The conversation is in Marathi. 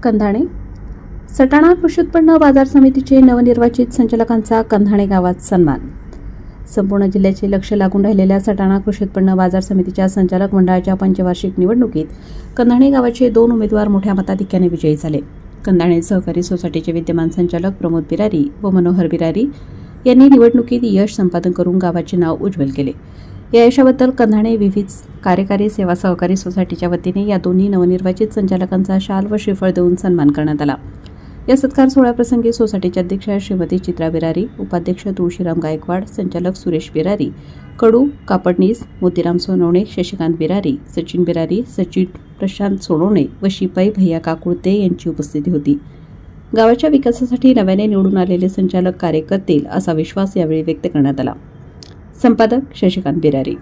कंधाणे. सटाणा कृषी उत्पन्न बाजार समितीचे नवनिर्वाचित संचालकांचा कंधाणे गावात सन्मान. संपूर्ण जिल्ह्याचे लक्ष लागून राहिलेल्या सटाणा कृषी उत्पन्न बाजार समितीच्या संचालक मंडळाच्या पंचवार्षिक निवडणुकीत कंधाणे गावाचे 2 उमेदवार मोठ्या मताधिक्याने विजयी झाले. कंधाणे सहकारी सोसायटीचे विद्यमान संचालक प्रमोद बिरारी व मनोहर बिरारी यांनी निवडणुकीत यश संपादन करून गावाचे नाव उज्ज्वल केले. या यशाबद्दल कंधाणे विविध कार्यकारी सेवा सहकारी सोसायटीच्या वतीने या दोन्ही नवनिर्वाचित संचालकांचा शाल व श्रीफळ देऊन सन्मान करण्यात आला. या सत्कार सोहळ्याप्रसंगी सोसायटीच्या अध्यक्षा श्रीमती चित्रा बिरारी, उपाध्यक्ष तुळशीराम गायकवाड, संचालक सुरेश बिरारी, कडू कापडनीस, मोतीराम सोनवणे, शशिकांत बिरारी, सचिन बिरारी, सचिन प्रशांत सोनवणे व शिपाई भैया काकुळते यांची उपस्थिती होती. गावाच्या विकासासाठी नव्याने निवडून आलेले संचालक कार्य करतील असा विश्वास यावेळी व्यक्त करण्यात आला. संपादक शशिकांत बिरारी.